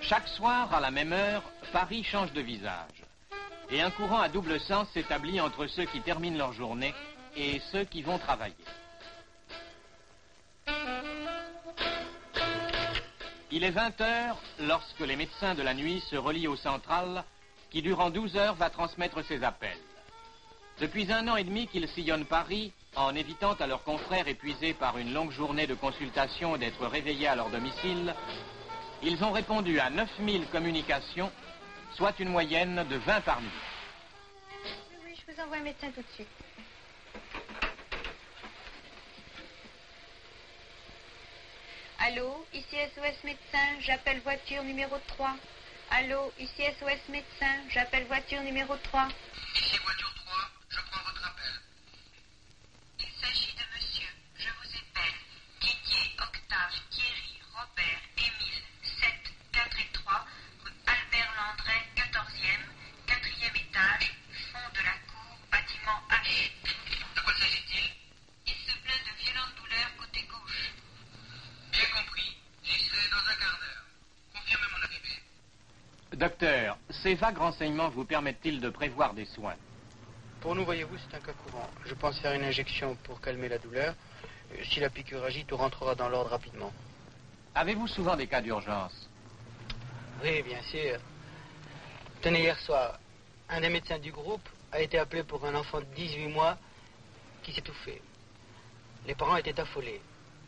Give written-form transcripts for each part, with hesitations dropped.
Chaque soir, à la même heure, Paris change de visage. Et un courant à double sens s'établit entre ceux qui terminent leur journée et ceux qui vont travailler. Il est 20 heures lorsque les médecins de la nuit se relient au central qui, durant 12 heures, va transmettre ses appels. Depuis 1 an et demi qu'ils sillonnent Paris, en évitant à leurs confrères épuisés par une longue journée de consultation d'être réveillés à leur domicile, ils ont répondu à 9000 communications, soit une moyenne de 20 par nuit. Oui, je vous envoie un médecin tout de suite. Allô, ici SOS médecin, j'appelle voiture numéro 3. Allô, ici SOS médecin, j'appelle voiture numéro 3. Ici voiture 3, je prends votre appel. Il s'agit de monsieur, je vous appelle, Didier, Octave, Thierry, Robert, Émile, 7, 4 et 3, rue Albert Landret, 14e, 4e étage, fond de la cour, bâtiment H. De quoi s'agit-il? Il se plaint de violentes douleurs côté gauche. Bien compris, j'y serai dans un quart d'heure. Confirmez mon arrivée. Docteur, ces vagues renseignements vous permettent-ils de prévoir des soins? Pour nous, voyez-vous, c'est un cas courant. Je pense faire une injection pour calmer la douleur. Si la piqûre agit, tout rentrera dans l'ordre rapidement. Avez-vous souvent des cas d'urgence? Oui, bien sûr. Tenez, hier soir, un des médecins du groupe a été appelé pour un enfant de 18 mois qui s'étouffait. Les parents étaient affolés.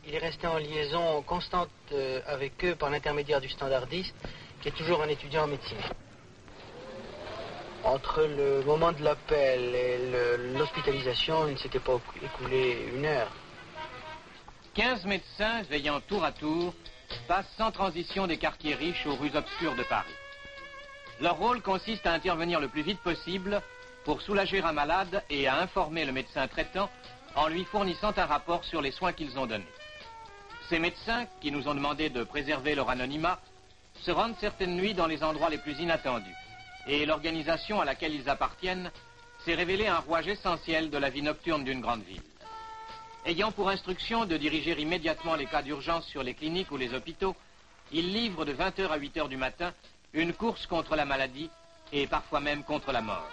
Il est resté en liaison constante avec eux par l'intermédiaire du standardiste, qui est toujours un étudiant en médecine. Entre le moment de l'appel et l'hospitalisation, il ne s'était pas écoulé 1 heure. 15 médecins veillant tour à tour passent sans transition des quartiers riches aux rues obscures de Paris. Leur rôle consiste à intervenir le plus vite possible pour soulager un malade et à informer le médecin traitant en lui fournissant un rapport sur les soins qu'ils ont donnés. Ces médecins, qui nous ont demandé de préserver leur anonymat, se rendent certaines nuits dans les endroits les plus inattendus. Et l'organisation à laquelle ils appartiennent s'est révélée un rouage essentiel de la vie nocturne d'une grande ville. Ayant pour instruction de diriger immédiatement les cas d'urgence sur les cliniques ou les hôpitaux, ils livrent de 20h à 8h du matin une course contre la maladie et parfois même contre la mort.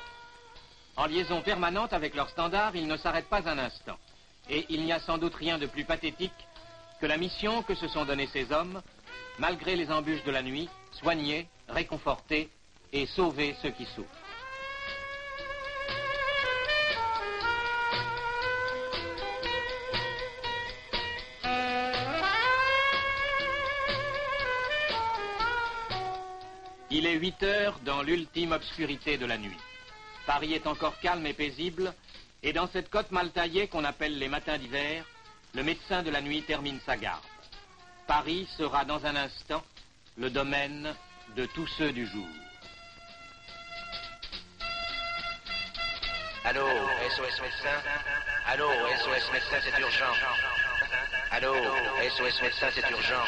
En liaison permanente avec leur standard, ils ne s'arrêtent pas un instant. Et il n'y a sans doute rien de plus pathétique que la mission que se sont donnés ces hommes, malgré les embûches de la nuit, soigner, réconforter et sauver ceux qui souffrent. Il est 8 heures dans l'ultime obscurité de la nuit. Paris est encore calme et paisible, et dans cette côte mal taillée qu'on appelle les matins d'hiver, le médecin de la nuit termine sa garde. Paris sera dans un instant le domaine de tous ceux du jour. Allô, SOS médecin? Allô, SOS médecin, c'est urgent. Allô, SOS médecin, c'est urgent.